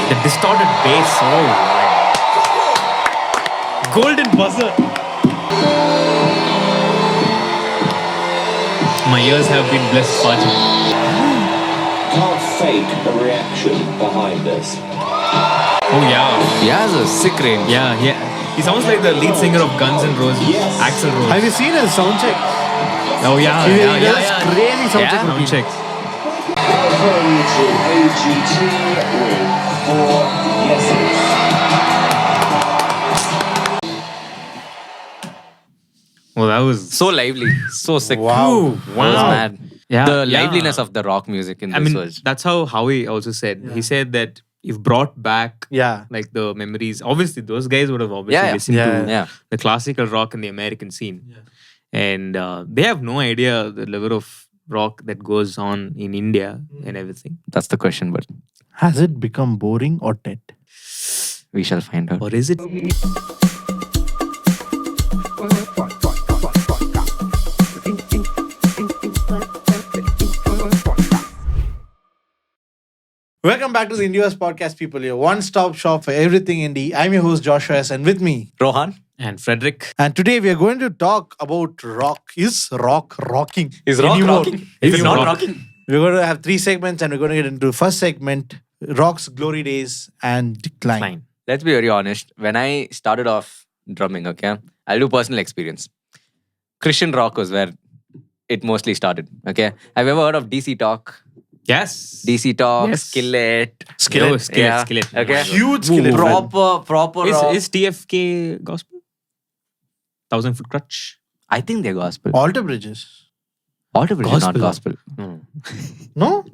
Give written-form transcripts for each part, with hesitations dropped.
The distorted bass. Oh, golden buzzer. My ears have been blessed, Paji. Can't fake the reaction behind this. Oh yeah. He has a sick range. Yeah. He sounds like the lead singer of Guns N' Roses, Axl Rose. Have you seen his sound check? Oh yeah. He does crazy sound check. Sound checks. Welcome to AGT with 4 yeses. Well, that was So lively. So sick. Wow. That was mad. Yeah, The yeah. liveliness of the rock music in this was... that's how Howie also said. He said that you've brought back like the memories. Obviously, those guys would have obviously listened to the classical rock in the American scene. Yeah. And they have no idea the level of rock that goes on in India and everything. That's the question, but Has it become boring or dead? we shall find out. Or is it? Welcome back to the Indieverse Podcast, people. Your one-stop shop for everything indie. I'm your host, Joshua S. And with me, Rohan? And Frederick. and today we are going to talk about rock. Is rock rocking? Is rock anymore? rocking? Is it not rocking? We're going to have 3 segments and we're going to get into the first segment, rock's glory days and decline. Fine. Let's be very honest. When I started off drumming, okay, I'll do personal experience. Christian rock was where it mostly started, okay? Have you ever heard of DC Talk? Yes. DC Talk, Yes. Skillet. Skillet. Yeah. Skillet. Okay. Huge skillet. Proper rock. Is TFK gospel? 1,000 Foot Crutch? I think they're gospel. Alter bridges. Alter Bridge is not gospel. No. No?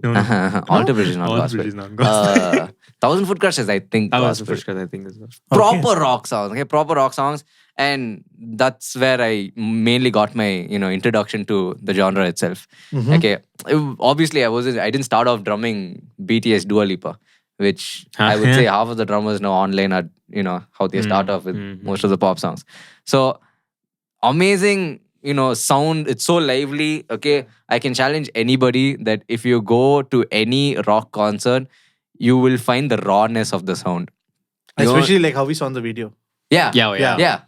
Alter Bridge is not Alter gospel. Bridge is not gospel. 1,000 Foot Crush is, I think, 1,000 gospel. Foot Crutch, I think, is gospel. Proper rock songs, okay? Proper rock songs. And that's where I mainly got my, introduction to the genre itself. Okay. Obviously, I didn't start off drumming BTS Dua Lipa, which I would say half of the drummers now online are, how they start off with most of the pop songs. So, amazing, sound. It's so lively. Okay. I can challenge anybody that if you go to any rock concert, you will find the rawness of the sound. Especially like how we saw in the video. Yeah. Yeah.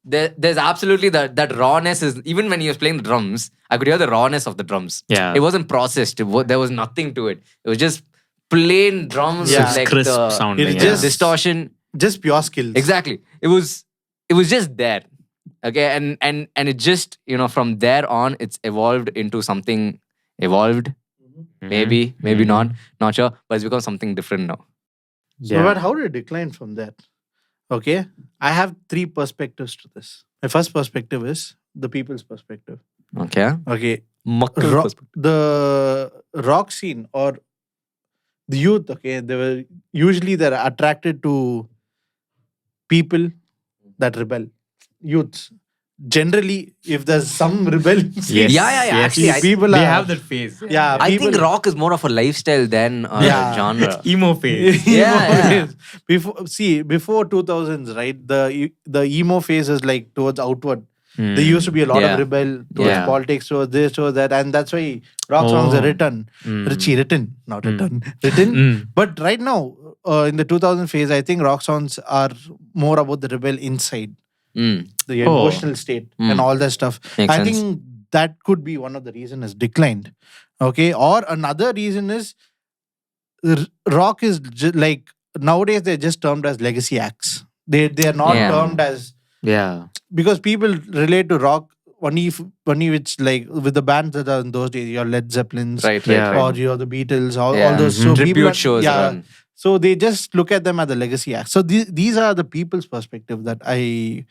There's absolutely that rawness is, even when he was playing the drums, I could hear the rawness of the drums. Yeah. It wasn't processed. There was nothing to it. It was just plain drums Yeah. with like Crisp the sounding. It Yeah. just- distortion. Just pure skills. Exactly. It was just there. Okay. And it just, from there on, it's evolved into something evolved. Maybe not sure. But it's become something different now. So, but how did it decline from that? Okay. I have 3 perspectives to this. My first perspective is the people's perspective. Okay. Okay. Muckle perspective. The rock scene or the youth, okay, they're attracted to people that rebel. Youths. Generally, if there's some rebellions, Yes. Yeah. Actually, people They are, have that phase. yeah, I people, think rock is more of a lifestyle than a Yeah. genre. Emo phase. Yeah. Before 2000s, right? The emo phase is like towards outward. There used to be a lot Yeah. of rebel towards Yeah. politics, towards this, towards that, and that's why rock songs are written. Written, not written. Written. But right now, in the 2000 phase, I think rock songs are more about the rebel inside, the emotional state, and all that stuff. Makes I sense. think that could be one of the reasons it's declined. Okay, or another reason is rock is like nowadays they're just termed as legacy acts. They are not Yeah. termed as, Yeah. because people relate to rock only which like with the bands that are in those days, your Led Zeppelins, Right. or you're the Beatles, all Yeah. those. So people Tribute are- shows yeah. run. So they just look at them as the legacy act. So these are the people's perspective that I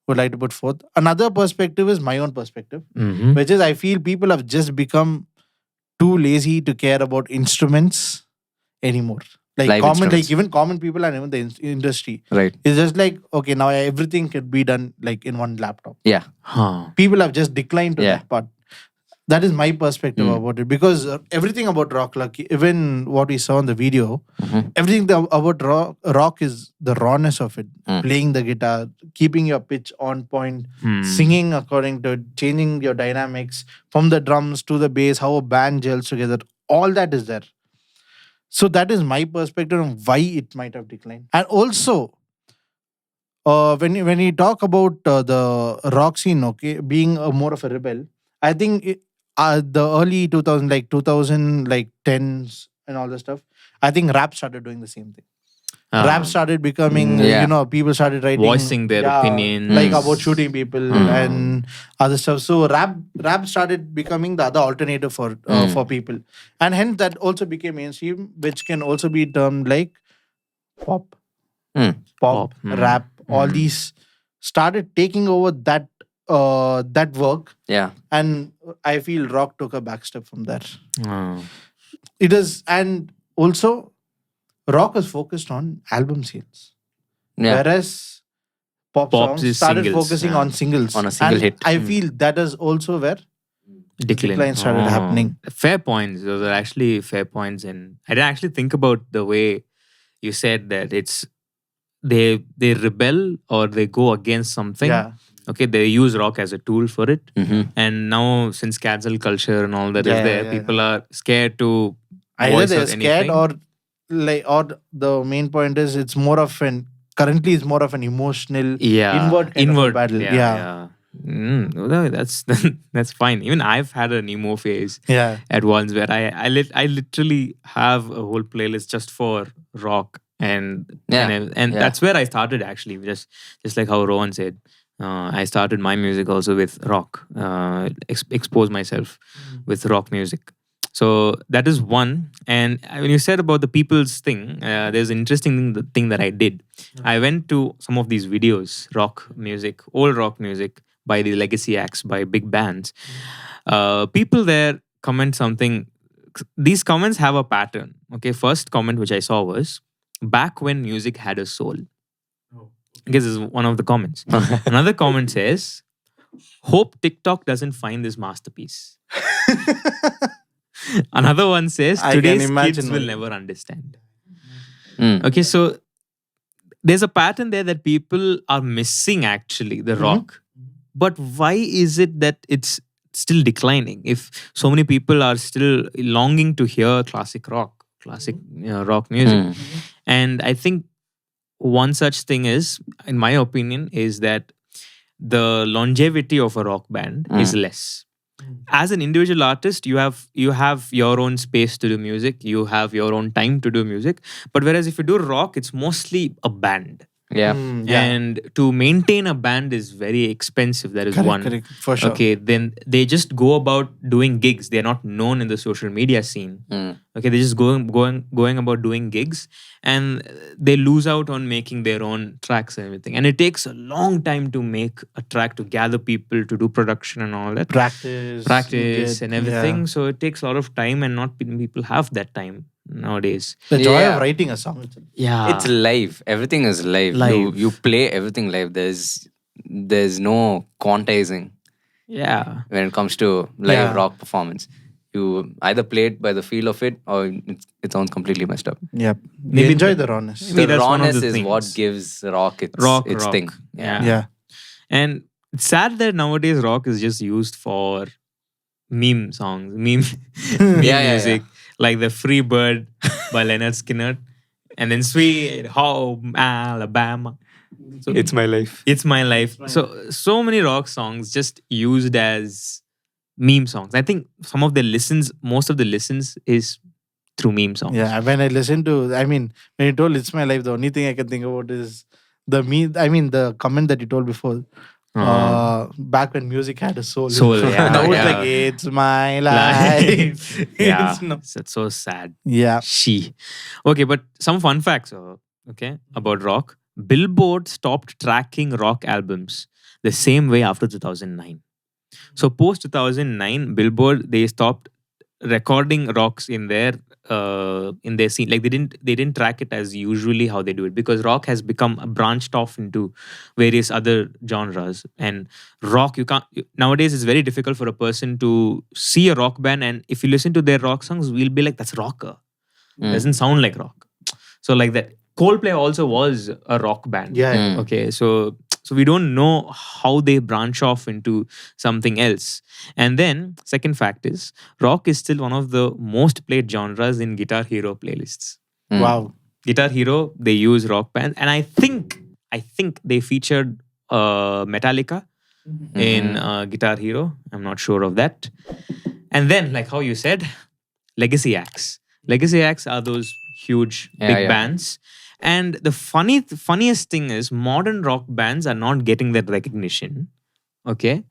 would like to put forth. Another perspective is my own perspective, which is I feel people have just become too lazy to care about instruments anymore. Like Live instruments. even common people and even the industry. Right. It's just like, okay, now everything could be done like in one laptop. Yeah. People have just declined to Yeah. that part. That is my perspective about it, because everything about rock, like even what we saw in the video, everything about rock is the rawness of it. Playing the guitar, keeping your pitch on point, singing according to it, changing your dynamics from the drums to the bass, how a band gels together. All that is there. So that is my perspective on why it might have declined. And also, when you talk about the rock scene, okay, being more of a rebel, I think the early 2000, like 2000, like tens and all this stuff, I think rap started doing the same thing. Rap started becoming, people started writing, voicing their opinions, like about shooting people and other stuff. So rap started becoming the other alternative for people, and hence that also became mainstream, which can also be termed like pop, rap. All these started taking over that work. Yeah. And I feel rock took a back step from there. It is, and also rock is focused on album sales, whereas pop songs started singles, focusing on singles, on a single hit. I feel that is also where decline started happening. Fair points. Those are actually fair points, and I didn't actually think about the way you said that it's they rebel or they go against something. Yeah. Okay, they use rock as a tool for it. Mm-hmm. And now, since cancel culture and all that is there, people are scared to Either voice they're out scared anything. or the main point is it's more of an emotional inward kind of a battle. Yeah. No, that's fine. Even I've had an emo phase Yeah. at once where I literally have a whole playlist just for rock and that's where I started actually, just like how Rohan said. I started my music also with rock. Expose myself with rock music. So that is one. And when you said about the people's thing, there's an interesting thing that I did. I went to some of these videos, old rock music by the legacy acts, by big bands. People there comment something. These comments have a pattern. Okay, first comment which I saw was, back when music had a soul. I guess this is one of the comments. Another comment says, hope TikTok doesn't find this masterpiece. Another one says, today's kids will never understand. Okay, so there's a pattern there that people are missing actually, the rock. But why is it that it's still declining if so many people are still longing to hear classic rock music? And I think one such thing is, in my opinion, is that the longevity of a rock band is less. As an individual artist, you have your own space to do music, you have your own time to do music. But whereas if you do rock, it's mostly a band. Yeah. And to maintain a band is very expensive. That is one. Correct, for sure. Okay, then they just go about doing gigs. They're not known in the social media scene. Okay, they're just going about doing gigs, and they lose out on making their own tracks and everything. And it takes a long time to make a track, to gather people, to do production and all that. Practice and everything. Yeah. So it takes a lot of time, and not many people have that time nowadays. The joy of writing a song. Yeah. It's live. Everything is live. You play everything live. There's no quantizing. Yeah. When it comes to live rock performance. You either play it by the feel of it, or it sounds completely messed up. Yep. Maybe enjoy the rawness. Maybe The that's one of rawness the is things. what gives rock its thing. Yeah. And it's sad that nowadays rock is just used for meme songs, meme music. Like the Free Bird by Leonard Skinner. And then Sweet Home Alabama. So It's my life. It's my life. So many rock songs just used as meme songs. I think most of the listens is through meme songs. Yeah, when I listen to, when you told It's My Life, the only thing I can think about is the comment that you told before. Back when music had a soul. Now it's like, it's my life. Yeah, that's so sad. Yeah. Okay, but some fun facts, about rock. Billboard stopped tracking rock albums the same way after 2009. So post 2009, Billboard, they stopped recording rocks in their scene. Like they didn't track it as usually how they do it, because rock has become branched off into various other genres. And rock, nowadays it's very difficult for a person to see a rock band, and if you listen to their rock songs, we'll be like, that's rocker. Doesn't sound like rock. So like that. Coldplay also was a rock band. Yeah. Okay, so So we don't know how they branch off into something else. And then, second fact is, rock is still one of the most played genres in Guitar Hero playlists. Wow. Guitar Hero, they use rock bands, and I think they featured Metallica in Guitar Hero. I'm not sure of that. And then, like how you said, legacy acts. Legacy acts are those huge, big bands. And the funniest thing is, modern rock bands are not getting that recognition. Okay,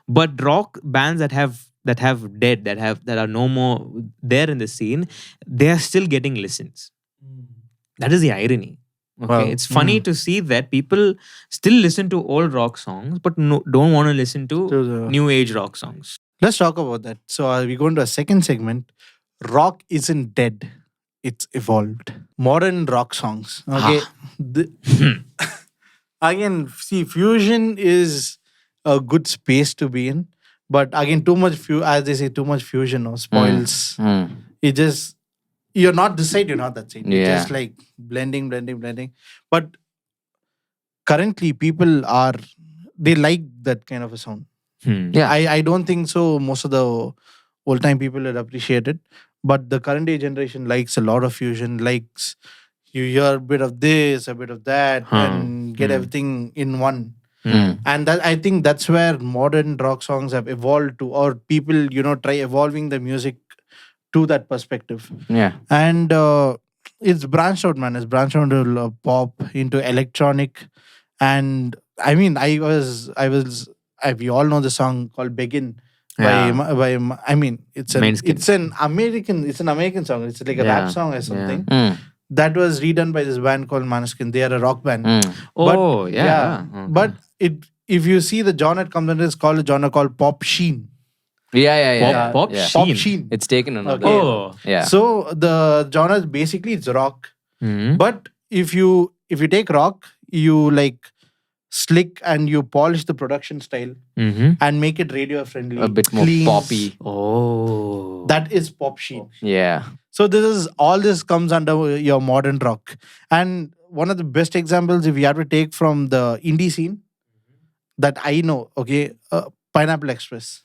but rock bands that are no more there in the scene, they are still getting listens. That is the irony. Okay, Wow. it's funny to see that people still listen to old rock songs, but don't want to listen to new age rock songs. Let's talk about that. So we go into a second segment. Rock isn't dead. It's evolved. Modern rock songs. Okay. Again, see, fusion is a good space to be in. But again, too much as they say, too much fusion spoils. It just, you're not this side, you're not that side. It's just like blending. But currently, people they like that kind of a sound. Yeah. I don't think so. Most of the old time people would appreciate it. But the current day generation likes a lot of fusion, likes you hear a bit of this, a bit of that, and get everything in one. And that, I think that's where modern rock songs have evolved to, or people, try evolving the music to that perspective. Yeah. And it's branched out, man. It's branched out into pop, into electronic. And I mean, we all know the song called Begin. I mean, it's an American song. It's like a rap song or something. That was redone by this band called Maneskin. They are a rock band. But if you see the genre it comes under, it's called a genre called pop sheen. Pop Pop sheen. It's taken another. Okay. So the genre is basically it's rock. But if you take rock, you like slick and you polish the production style and make it radio friendly, A bit more clean. poppy. That is pop sheen. Yeah. So all this comes under your modern rock. And one of the best examples, if you have to take from the indie scene that I know, okay, Pineapple Express.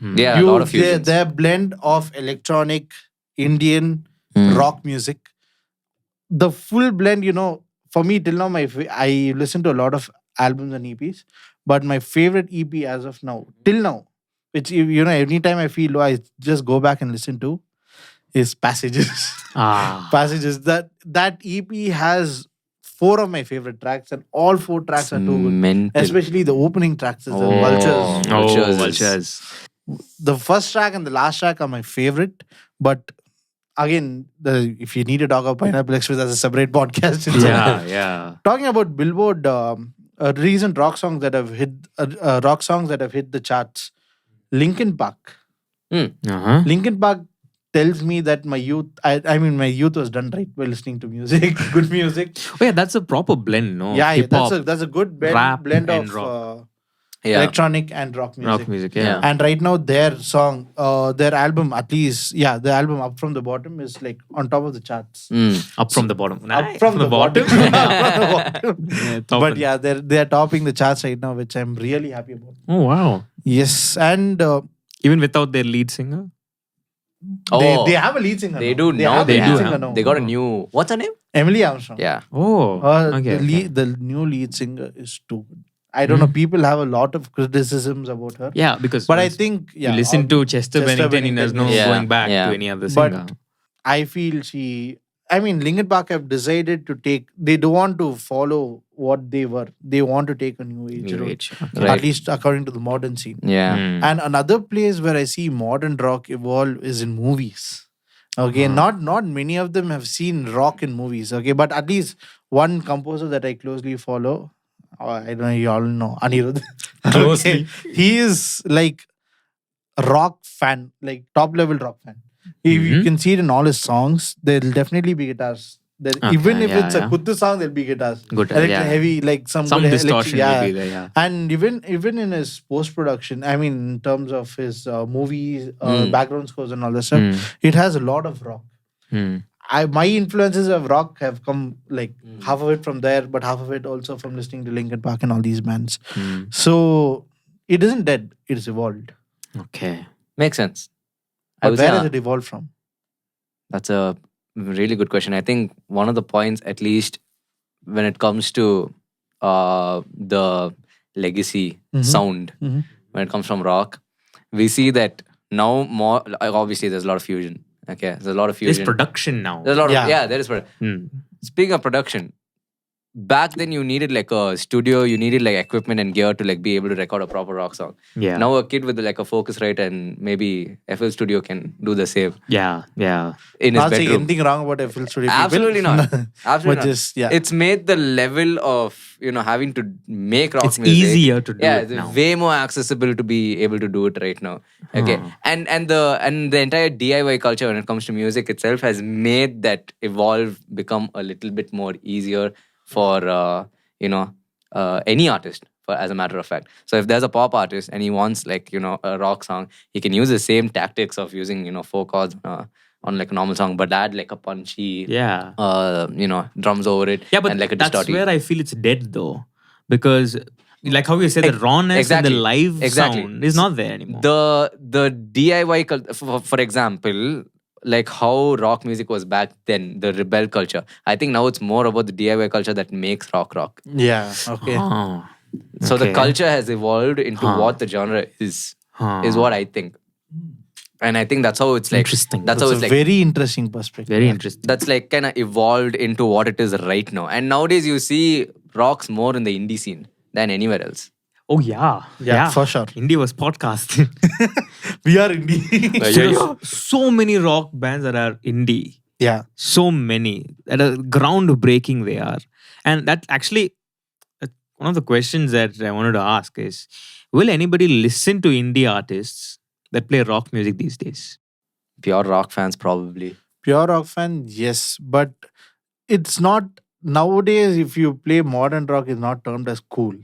Yeah, a lot of fusions. Their blend of electronic, Indian, rock music. The full blend, for me till now, I listen to a lot of albums and EPs, but my favorite EP as of now, till now, which anytime I feel low, I just go back and listen to, is Passages. Passages. That EP has 4 of my favorite tracks, and all 4 tracks are too good. Mental. Especially the opening tracks, is the Vultures. Vultures. The first track and the last track are my favorite, but again, if you need to talk about Pineapple Express, that's a separate podcast. Talking about Billboard, recent rock songs that have hit the charts. Linkin Park. Linkin Park tells me that my youth, my youth was done right by listening to music, good music. Oh yeah, that's a proper blend, no? Yeah, Hip-hop, that's a good blend and of rock. electronic and rock music. Rock music, yeah. And right now, their song, their album, at least, the album Up From the Bottom is like on top of the charts. Up from the bottom. Up from the bottom. Up from the bottom. But yeah, they're topping the charts right now, which I'm really happy about. Oh wow. Yes, and Even without their lead singer? they have a lead singer. They now. do now. have a They lead do. singer now. They got a new. What's her name? Emily Armstrong. Yeah. Oh. Okay. The new lead singer is too good. I don't know. People have a lot of criticisms about her. Yeah, because But I think you listen to Chester Bennington, there's no going back to any other singer. But I feel Linkin Park have decided to they don't want to follow what they were. They want to take a new age road. Okay. At least according to the modern scene. Yeah. And another place where I see modern rock evolve is in movies. Okay, not many of them have seen rock in movies. Okay, but at least one composer that I closely follow, I don't know, you all know, Anirudh. Closely. He is like a rock fan, like top level rock fan. If you can see it in all his songs, there'll definitely be guitars. Even if it's a kuttu song, there'll be guitars. Good, heavy, like some good distortion will be there, yeah. And even in his post production, in terms of his movies, background scores and all that stuff, it has a lot of rock. My influences of rock have come like half of it from there, but half of it also from listening to Linkin Park and all these bands. So it isn't dead; it's evolved. Okay, makes sense. But where has it evolved from? That's a really good question. I think one of the points, at least when it comes to the legacy sound, when it comes from rock, we see that now more. Obviously, there's a lot of fusion. Okay, there's a lot of fusion. There's production now. There's a lot of there is production. Speaking of production, back then you needed like a studio, you needed like equipment and gear to like be able to record a proper rock song. Yeah. Now a kid with like a Focusrite and maybe FL Studio can do the same. Yeah. In his Not saying bedroom. anything wrong about FL Studio people. Absolutely not. Absolutely But not. just, It's made the level of having to make rock It's music. easier to do it it's now. way more accessible to be able to do it right now. Okay, and the entire DIY culture when it comes to music itself has made that become a little bit more easier for any artist. As a matter of fact, so if there's a pop artist and he wants like a rock song, he can use the same tactics of using 4 chords on like a normal song, but add like a punchy drums over it. Yeah, but and like a that's distorty. where I feel it's dead though, because like how you said, the rawness and the live sound is not there anymore. The DIY for example, like how rock music was back then, the rebel culture. I think now it's more about the DIY culture that makes rock. Yeah. Okay. So the culture has evolved into what the genre is what I think. And I think that's how it's like. Interesting. That's how it's a like. very interesting perspective. Very interesting. That's like kind of evolved into what it is right now. And nowadays you see rocks more in the indie scene than anywhere else. Oh yeah, for sure. Indieverse Podcast. We are indie. So many rock bands that are indie. Yeah. So many. That are groundbreaking they are. And that actually, one of the questions that I wanted to ask is, will anybody listen to indie artists that play rock music these days? Pure rock fans probably. Pure rock fan, yes. But it's not, nowadays if you play modern rock, it's not termed as cool.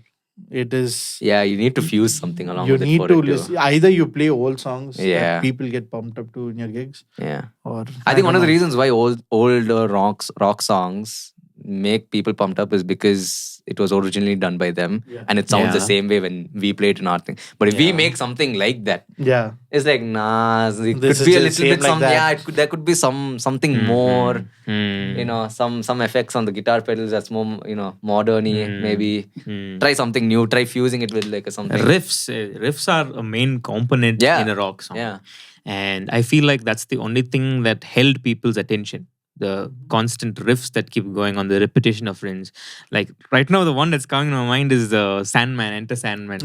It is. Yeah, you need to fuse something along with it. You need to listen. Either you play old songs that people get pumped up to in your gigs. Yeah. Or I think one of the reasons why older rock songs make people pumped up is because it was originally done by them and it sounds the same way when we play it in our thing. But if we make something like that, it's like it could be a little bit there could be something more, some effects on the guitar pedals that's more modern-y, maybe try something new, try fusing it with like something. Riffs are a main component in a rock song. And I feel like that's the only thing that held people's attention. The constant riffs that keep going on, the repetition of riffs. Like right now, the one that's coming to my mind is the Sandman, Enter Sandman.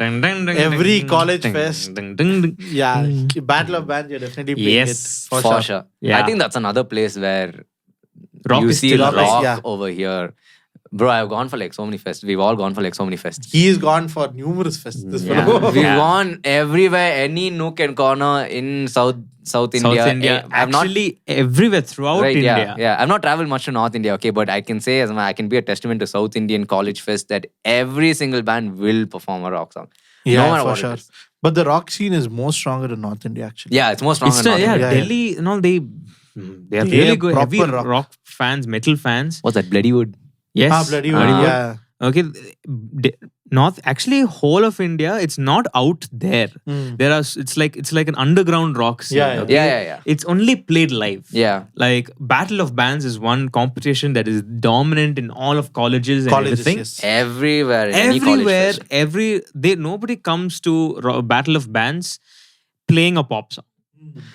Every college fest. Yeah, Battle of Bands, you're definitely playing it. For sure. Yeah. I think that's another place where rock you see rock over here. Bro, I've gone for like so many fests. We've all gone for like so many fests. He's gone for numerous fests. This fellow. We've gone everywhere, any nook and corner in South India. Actually, everywhere throughout India. Yeah. I've not traveled much to North India, okay, but I can say I can be a testament to South Indian college fest that every single band will perform a rock song. Yeah, no matter what it is. But the rock scene is more stronger in North India, actually. Yeah, it's more stronger in North India. Delhi, they are really good, heavy rock fans, metal fans. What's that, Bloodywood? Yes. Bloodywood, yeah. Okay. Whole of India, it's not out there. It's like an underground rock scene. Yeah. It's only played live. Yeah. Like Battle of Bands is one competition that is dominant in all of colleges and everything. Yes. Everywhere. Nobody comes to Battle of Bands playing a pop song.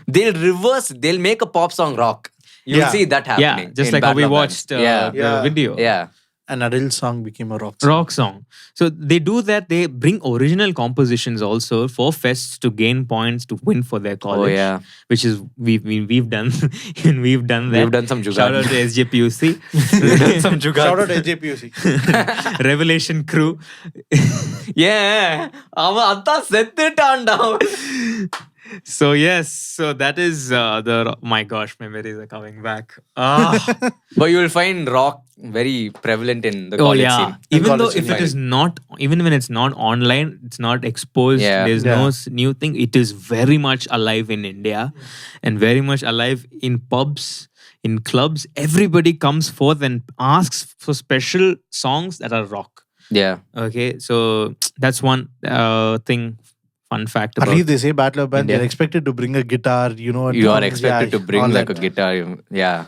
They'll make a pop song rock. You'll see that happening. Yeah, just like how we watched the video. Yeah. An adult song became a rock song. So they do that. They bring original compositions also for fests to gain points to win for their college. Oh yeah, which is we've done. We've done that. We've done some jugaad. Shout out to SJPUC. We've done some jugaad. Shout out to SJPUC. Revelation crew. Yeah. Atta settuttaanda. So yes, so that is my gosh, memories are coming back. Ah, But you will find rock very prevalent in the oh college yeah. scene. Even though college if scene, it is not, even when it's not online, it's not exposed. Yeah. There's Yeah. no new thing. It is very much alive in India, and very much alive in pubs, in clubs. Everybody comes forth and asks for special songs that are rock. Yeah. Okay, so that's one thing. Fun fact At about least they say Battle of Bands, India. they're expected to bring a guitar, You drums, are expected to bring all like that. a guitar. Yeah.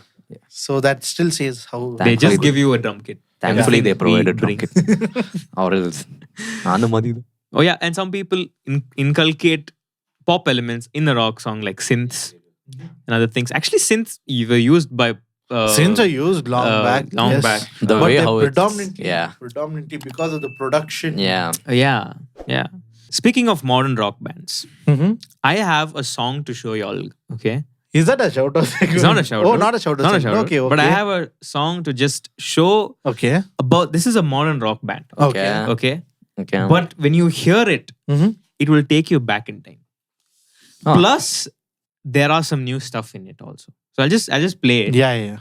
So that still says how They Thankfully, just give you a drum kit. Thankfully, they Everything provide we a drum bring. kit. Or else. Oh yeah, and some people inculcate pop elements in a rock song like synths and other things. Actually, synths were used by synths are used long back. long yes. back. The But way they're how it's. predominantly, Yeah. predominantly because of the production. Yeah. Yeah, yeah. Speaking of modern rock bands, Mhm. I have a song to show y'all. Okay, Is that a shout out? it's not a shout Oh, out. not a shout out. Not a shout out. Okay, okay. But I have a song to just show Okay. about. This is a modern rock band. Okay. Okay, Okay. but when you hear it, Mhm. it will take you back in time. Oh. Plus, there are some new stuff in it also. So I'll just play it. Yeah, yeah.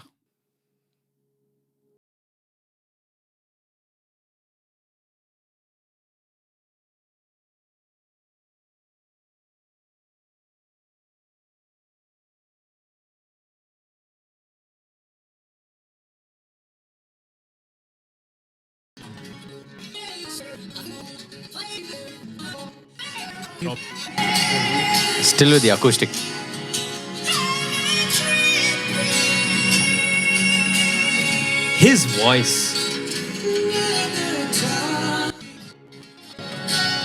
Still with the acoustic. His voice.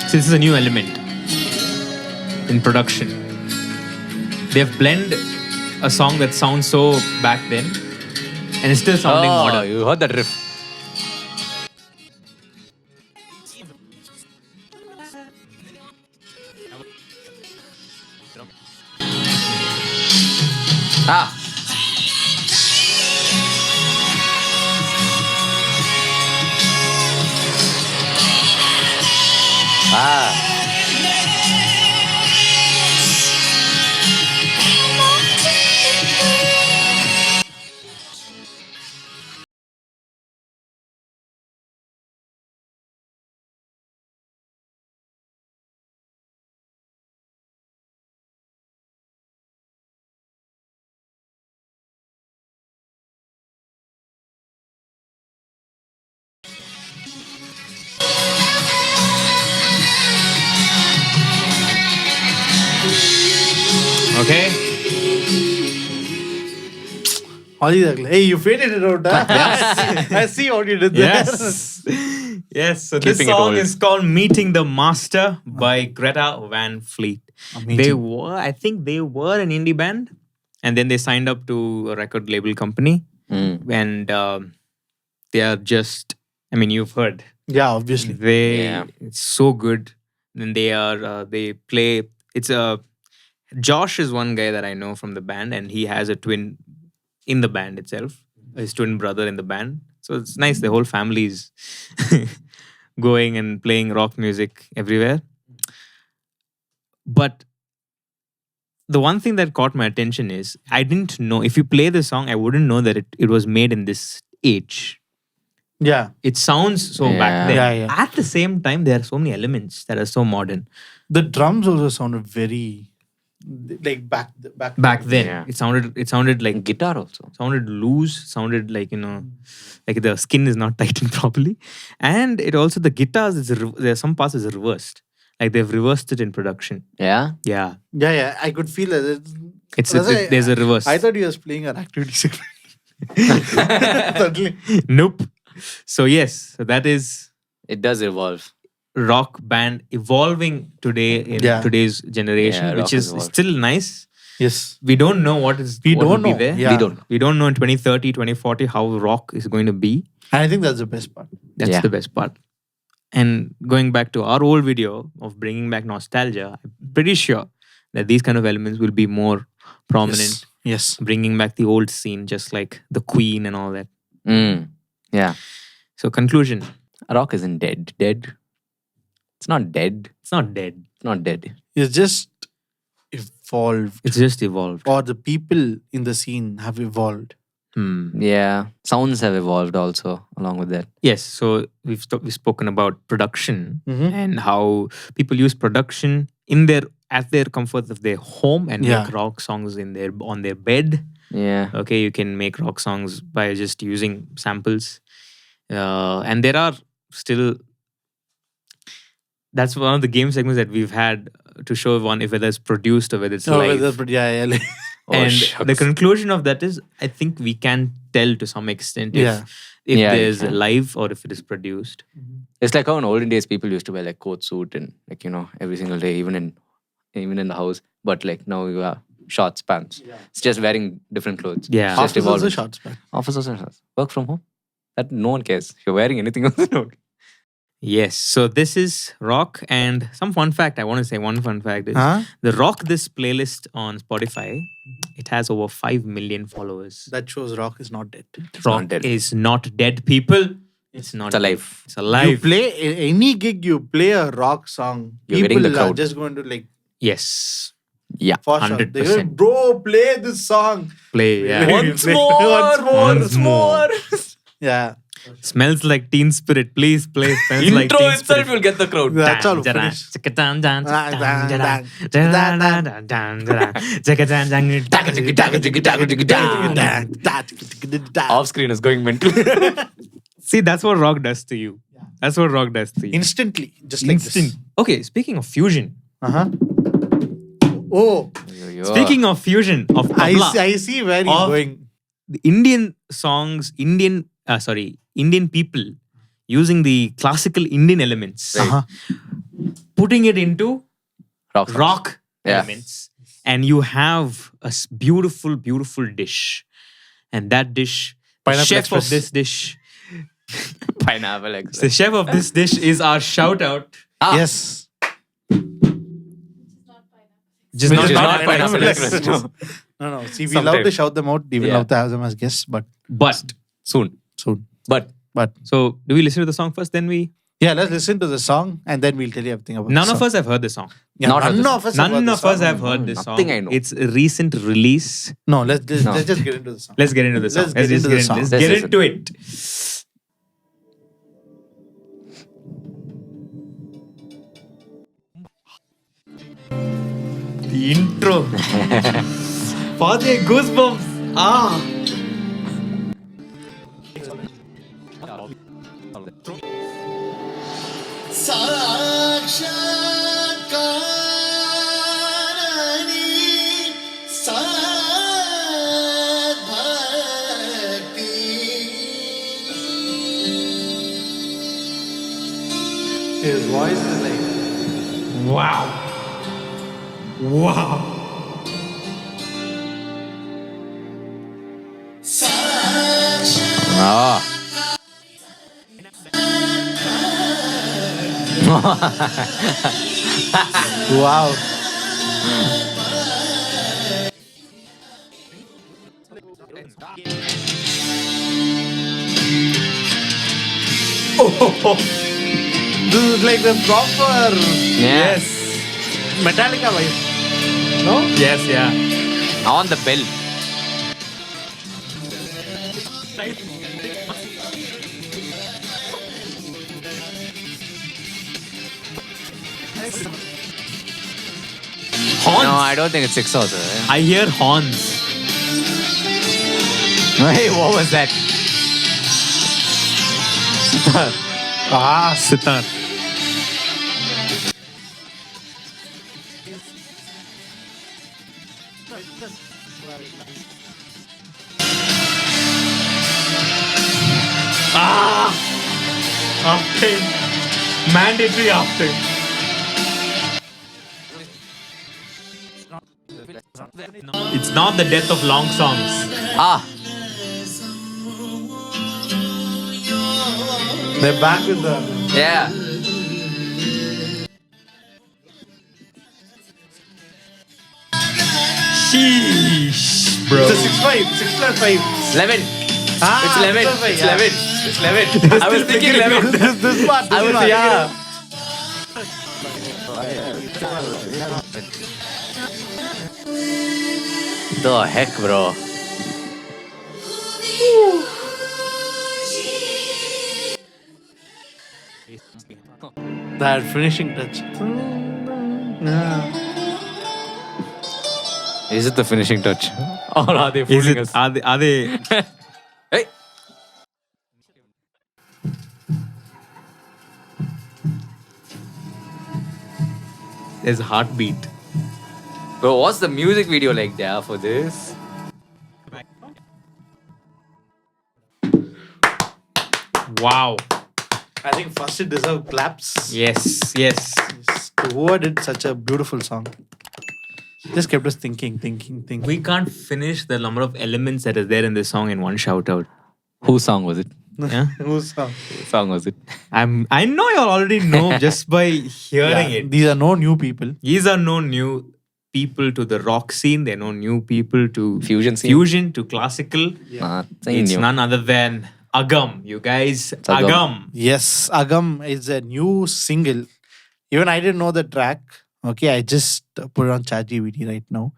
So this is a new element in production. They've blended a song that sounds so back then and it's still sounding Oh, modern. you heard that riff. Ah. Ah. Okay? Hey, you faded it out. Huh? I see what you did there. Yes. Yes. So this Keeping it song old. is called Meeting the Master by Greta Van Fleet. Amazing. I think they were an indie band and then they signed up to a record label company. Mm. And they are just, I mean, you've heard. Yeah, obviously. It's so good. And they play, Josh is one guy that I know from the band and he has a twin in the band itself, his twin brother in the band. So it's nice. The whole family is going and playing rock music everywhere. But the one thing that caught my attention is I didn't know, if you play the song, I wouldn't know that it was made in this age. Yeah. It sounds so back then. Yeah, yeah. At the same time, there are so many elements that are so modern. The drums also sounded very like back Then, Yeah. it sounded like Guitar also. sounded loose, sounded like like the skin is not tightened properly, and it also the guitars there are some parts is reversed, like they've reversed it in production. Yeah. Yeah, Yeah. I could feel it. there's a reverse. I thought he was playing an activity segment. Suddenly. Nope. So yes, so that is It does evolve. rock band evolving today in today's generation, Yeah, which rock is evolved. still nice. Yes. We don't know what We what don't will know. be there. Yeah. We don't. We don't know in 2030, 2040 how rock is going to be. And I think that's the best part. That's Yeah. the best part. And going back to our old video of bringing back nostalgia, I'm pretty sure that these kind of elements will be more prominent, Yes. bringing back the old scene, just like the Queen and all that. Mm. Yeah. So, conclusion, Rock isn't dead. Dead. It's not dead. it's not dead. It's not dead. It's just if evolved. It's just evolved. Or the people in the scene have evolved. Yeah. Sounds have evolved also along with that. Yes. So we've spoken about production and how people use production at their comfort of their home and make rock songs on their bed. Yeah. Okay, you can make rock songs by just using samples. And there are still... That's one of the game segments that we've had to show whether it's produced or whether it's live. And the conclusion of that is, I think we can tell to some extent if there's live or if it is produced. It's like how in olden days people used to wear like coat suit and like, every single day, even in the house. But like now you have shorts, pants. Yeah. It's just wearing different clothes. Yeah. Office also shorts, man. Office also shorts. Work from home. That no one cares. If you're wearing anything else, no. Yes. So this is rock, and some fun fact. I want to say one fun fact is the rock this playlist on Spotify. It has over 5 million followers. That shows rock is not dead. Rock is not dead, people. It's not alive. Dead. It's alive. You play any gig, you play a rock song. You're getting the crowd. Are just going to like. Yes. Yeah. For 100%. Sure. Go, bro, play this song. Play. Yeah. Once more. Yeah. Smells like Teen Spirit. Please play. Smells Intro like Teen itself Spirit. will get the crowd. That's all. Finish. Off screen is going mental. See, that's what rock does to you. That's what rock does to you. Instantly. Just like this. Okay, speaking of fusion. Oh. Speaking of fusion, of tabla, I see where you're going. The Indian songs, Indian people using the classical Indian elements, putting it into rock elements, and you have a beautiful, beautiful dish. And that dish, the chef of this dish, Pineapple Express. the chef of this dish is our Shoutout. Yes. Just Which not is not Pineapple Pineapple Express. Express. No. See, we love to shout them out. We love to have them as guests, but Soon. But So, do we listen to the song first? Then we... Yeah, let's listen to the song and then we'll tell you everything about None the of song. us have heard the song. Yeah, none of us have heard this song. Nothing I know. It's a recent release. No, let's just get into the song. Let's get into the song. Let's get into the song. Let's Let's get listen. into it. The intro. Father, goosebumps. His voice is like... Wow. Wow. This is like the proper yes. Metallica vibe. No? Yes, yeah. On the bell. Horns. No, I don't think it's 6 also. I hear horns. Hey, what was that? Sitar. Octane. Mandatory octane. It's not the death of long songs. They're back with the... Yeah. Sheesh, bro. It's a 6-5. 6+5. 11. It's 11. It's 11. It's 11. I was thinking 11. This part. I was, yeah. The heck, bro. That finishing touch. Is it the finishing touch? Or are they Is fooling it, us? are they Hey! there's a heartbeat. Bro, what's the music video like there for this? Wow. I think first it deserves claps. Yes. To whoever did such a beautiful song. Just kept us thinking. We can't finish the number of elements that is there in this song in one shout out. Whose song was it? Yeah. Whose song? Whose song was it? I know you all already know just by hearing it. These are no new people. These are no new people to the rock scene. They're no new people to Fusion scene. fusion to classical. Nothing It's new. none other than Agam. You guys, Agam. Agam. Yes, Agam is a new single. Even I didn't know the track. Okay, I just put it on ChatGPT right now.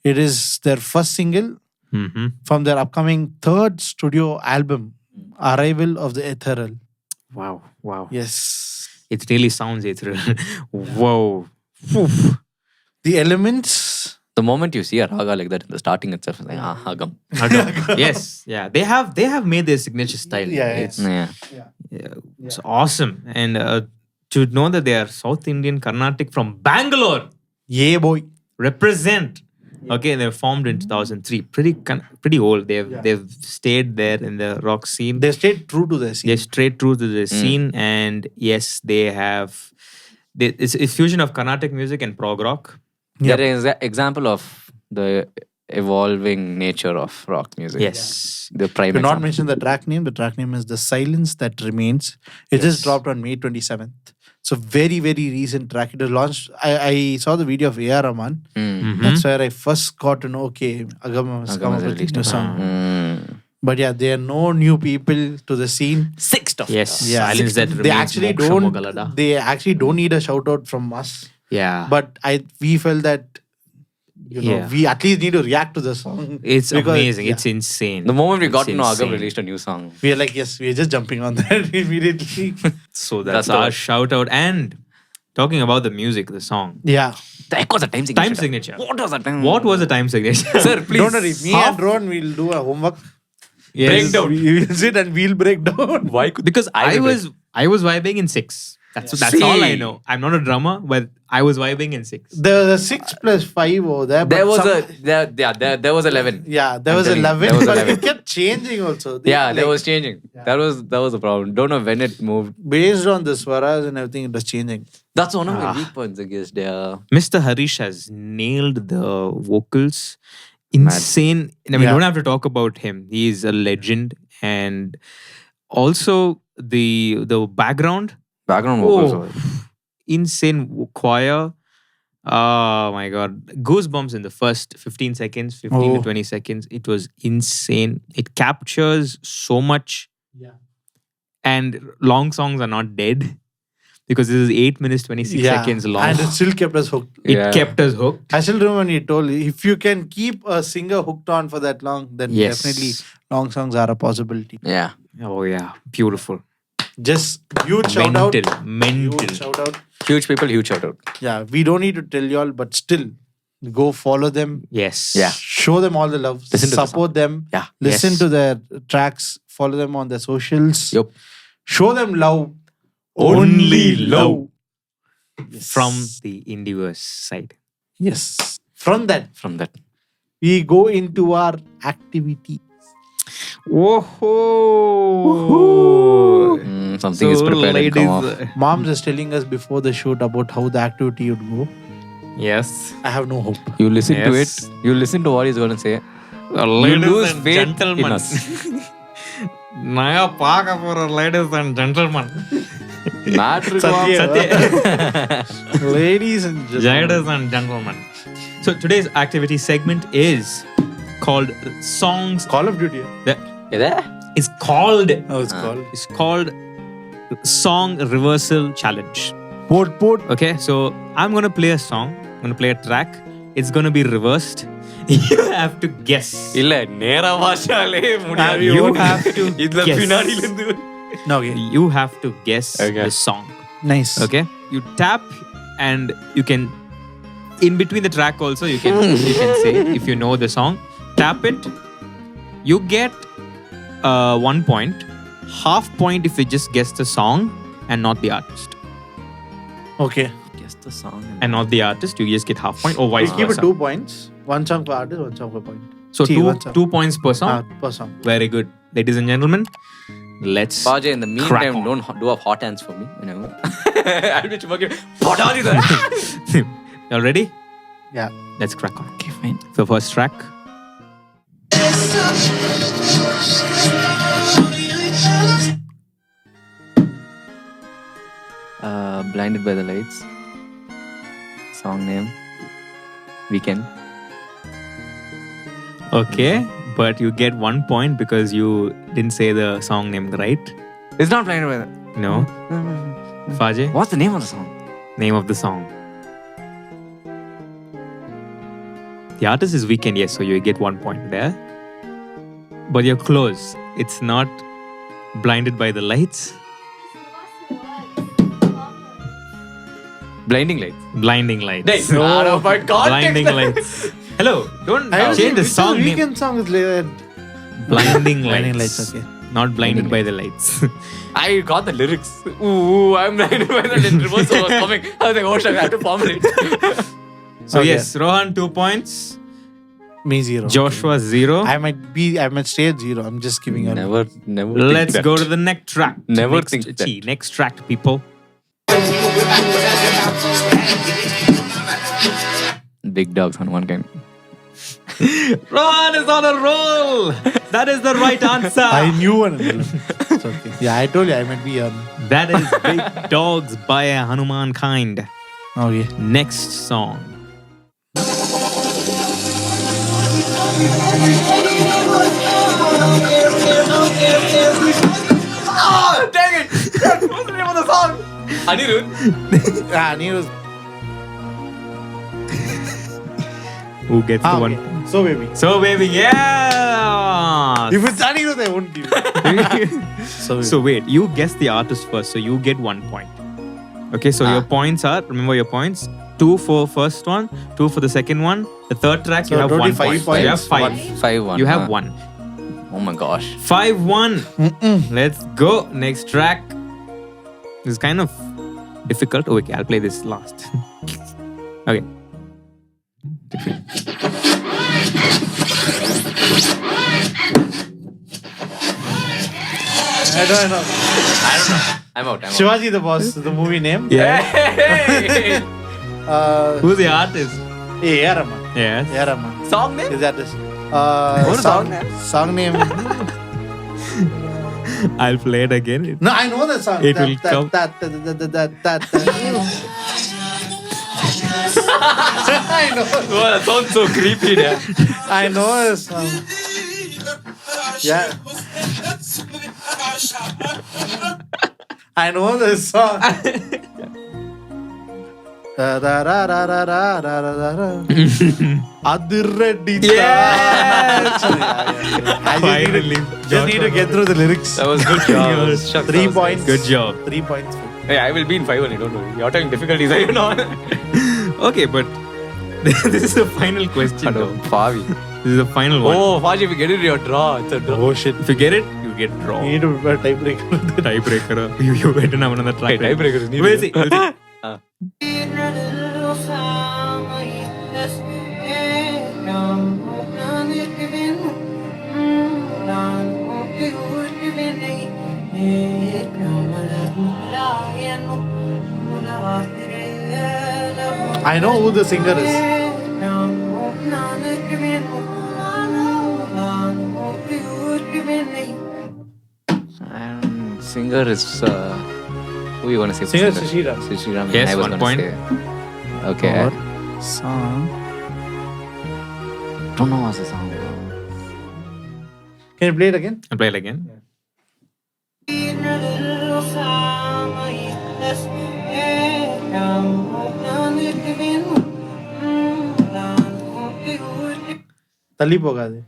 It is their first single Mm-hmm. from their upcoming third studio album, Arrival of the Ethereal. Wow. Yes. It really sounds ethereal. Whoa. Oof. The elements. The moment you see a raga like that in the starting itself, it's like, Agam. Agam. Yes. Yeah. They have made their signature style. Yeah. It's, Yeah. it's awesome. And to know that they are South Indian Carnatic from Bangalore. Yeah, boy. Represent. Okay, they were formed in 2003. Pretty old. They've stayed there in the rock scene. They stayed true to their scene. They're straight through to the scene, and yes, they have. It's a fusion of Carnatic music and prog rock. They're an example of the evolving nature of rock music. Yes. The prime To not example. mention the track name. The track name is The Silence That Remains. It just dropped on May 27th. So very, very recent track. It was launched. I saw the video of A.R. Rahman. Mhm. That's where I first got to know, okay, Agam has come Agam up has with a released new a song. Mm. But yeah, there are no new people to the scene. Sixth of Yes. Yeah. Silence that They remains. actually Moksha don't. Mogalada. They actually don't need a shout out from us. Yeah. But we felt that Yeah. we at least need to react to the song. It's Because, amazing. yeah. It's insane. The moment we got It's to know Agam insane. released a new song. We are like, yes, we are just jumping on that immediately. So that's That's our all. shout out. And talking about the music, the song. Yeah. That was a time signature. Time signature. What was that time? What was the time signature? Sir, please. Don't worry, me and Ron will do a homework. Yes. Breakdown. We will sit and we'll break down. Why could Because I was vibing in 6. That's all I know. I'm not a drummer, but I was vibing in 6. There was a 6 plus 5 over there. There but was some- there was 11. Yeah, there I'm was telling you, 11, there was but 11. it kept changing also. Yeah, that Like, was changing. That was the problem. Don't know when it moved. based on the swaras and everything, it was changing. That's one of my weak points, I guess. Yeah. Mr. Harish has nailed the vocals. Insane. I mean, Yeah. don't have to talk about him. He is a legend. And also the background. Background vocals. were- Insane choir. Oh my god. Goosebumps in the first 15 seconds, 15 to 20 seconds. It was insane. It captures so much. Yeah. And long songs are not dead. Because this is 8 minutes, 26 seconds long. And it still kept us hooked. It Yeah. kept us hooked. I still remember when he told, if you can keep a singer hooked on for that long, then Yes. definitely long songs are a possibility. Yeah. Oh yeah. Beautiful. Just huge shout out. Mental. Huge shout out. Huge people, huge shout out. Yeah, we don't need to tell y'all, but still go follow them. Yes. Yeah. Show them all the love. Listen to the support them. Yeah. Listen Yes. to their tracks. Follow them on their socials. Yup. Show them love. Only love. Yes. From the Indieverse side. Yes. From that, From that. we go into our activity. Whoa. Something is prepared and come off. Moms is telling us before the shoot about how the activity would go. Yes. I have no hope. You listen to it. Yes. You listen to what he's going to say. Ladies lose and faith gentlemen. in us. Naya paaka for ladies and gentlemen. Ladies and gentlemen. Ladies and gentlemen. So today's activity segment is called Songs. Call of Duty. It's called. Oh, it's called. It's called Song Reversal Challenge. Port. Okay, so I'm gonna play a song. I'm gonna play a track. it's gonna be reversed. You have to guess. இல்ல நேரா வாஷாலே முடியாது. You have to இதுல guess. பின்னாடில இருந்து. No, okay. You have to guess the song. Nice. Okay? You tap and you can in between the track also you can say if you know the song. Tap it. You get 1 point. Half point if you just guess the song and not the artist. Okay. Guess the song. And not the artist, you just get half point or vice We keep it versa. 2 points. One song per artist, one song per point. So one song. 2 points per song. Per song. Very good. Ladies and gentlemen, let's Bajay, in the crack meantime, on. don't do a hot hands for me. Whenever. I'll be fucking hot hands. Y'all ready? Yeah. Let's crack on. Okay, fine. The first track. Blinded by the Lights. Song name. Weekend. Okay, but you get 1 point because you didn't say the song name right. It's not Blinded by the... No. Fajay, What's the name of the song? name of the song. The artist is Weekend, yes, so you get 1 point there. But you're close. It's not Blinded by the Lights. Blinding Lights. Blinding Lights. Out of my context. Blinding Lights. Hello, don't change the song name. Weekend song is like Blinding Lights. Blinding Lights, okay. Not Blinded by the Lights. I got the lyrics. Ooh, I'm blinded by the lights. Reverse was coming. I was like, oh shit, I have to formulate. So Okay. yes, Rohan 2 points. Me 0. Joshua 0. I might stay at 0. I'm just giving you. Never Let's think go that. to the next track. Never next, think that. Next track, people. Big dogs on one kind. Rohan is on a roll. That is the right answer. I knew one. It's okay. Yeah, I told you I might be on. That is Big Dogs by Hanuman Kind. Okay. Next song. Oh, dang it! What's the name of the song? Anirudh. Ah, Neeraj. Who gets the one? Okay. So baby. So baby, yeah. If it's Anirudh, I won't give you. So wait, you guess the artist first, so you get 1 point. Okay, so your points are, remember your points, 2 for first one, 2 for the second one. The third track, So you have 1 totally point. 5 So you have points. 5. 5-1. You have 1. Oh my gosh. 5-1. Let's go. Next track. This is kind of difficult. Oh, okay, I'll play this last. Okay. I don't know. I'm out. Shivaji the Boss, the movie name. Yeah. Hey! Who's the artist? A.R. Rahman. Yes. A.R. Rahman. Song name? Is that this? What song name? Song name. I'll play it again. No, I know the song. It will come. I know. Oh, that sounds so creepy. Yeah. I know the song. Yeah. I know this song. Adirreddi. Yes! I Finally. just need to get through the lyrics. That was good job. Shucks, 3 that was points. Good job. 3 points. Hey, I will be in 5 only, don't worry. You're talking difficulties, are you not? Okay, but this is the final question, though. Favi. This is the final one. Oh, Faji, if you get it, you're draw. It's a draw. Oh shit. If you get it, you get draw. You need to prepare tiebreaker. Tiebreaker. You better have another track. Hey, tiebreaker is needed. We'll see. We'll see. I know who the singer is. Singer is who you gonna say? Singer Shishira. Shishira. Yes, I was 1 gonna point. say. Okay. Or song. Don't know what's the song. Can you play it again? I'll play it again. Thalli pogade.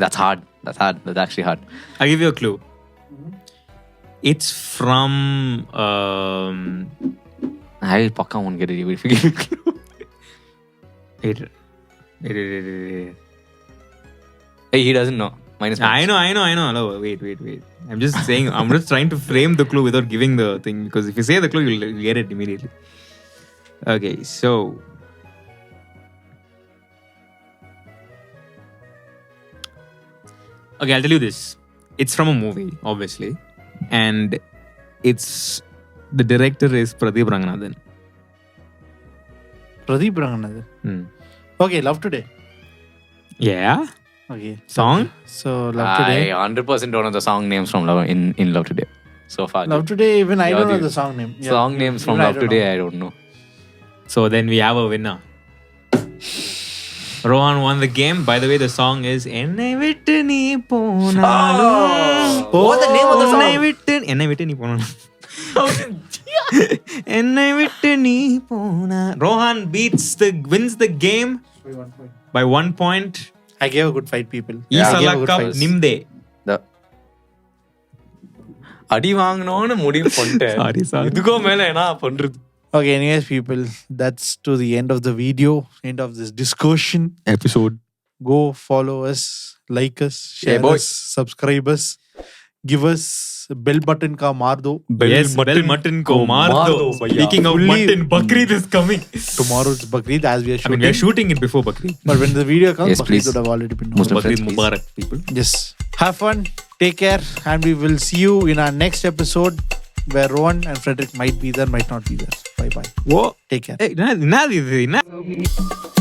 That's hard. That's actually hard. I'll give you a clue. It's from. I pakka won't get it if you give me a clue. Wait. Hey, he doesn't know. Minus points. I know. No, wait. I'm just saying. I'm just trying to frame the clue without giving the thing, because if you say the clue, you'll get it immediately. Okay, so. Okay, I'll tell you this. It's from a movie, obviously. And the director is Pradeep Ranganathan. Pradeep Ranganathan. Okay, Love Today. Yeah. Okay. Song? So Love Today. I 100% don't know the song names from Love in Love Today. So far. Love Today, even I don't know the song name. Yeah. Song names from Love Today, I don't know. So then we have a winner. Rohan won the game. By the way, the song is Ennai vittu nee ponaalum. What's the name of the song? Ennai vittu nee ponaalum. Ennai vittu nee ponaalum. Rohan wins the game by 1 point. I gave a good fight, people. Ee salakam nimde. அடி வாங்கணும்னு முடிவு பண்ணிட்டேன். Sorry. இதுக்கோ மேல என்ன பண்றது? Okay, anyways, people, that's to the end of the video, end of this discussion Episode. Go follow us, like us, share us, subscribe us, give us bell button ka maar do. Bell button ko maar do. Speaking of mutton, Bakrid is coming. Tomorrow is Bakrid, as we are shooting. We are shooting it before Bakrid. But when the video comes, Yes, Bakrid please. would have already been Muslim over. Bakrid friends, Mubarak, people. Yes. Have fun, take care, and we will see you in our next episode where Rohan and Frederick might be there, might not be there. Bye-bye. Whoa. Take care. Hey, என்ன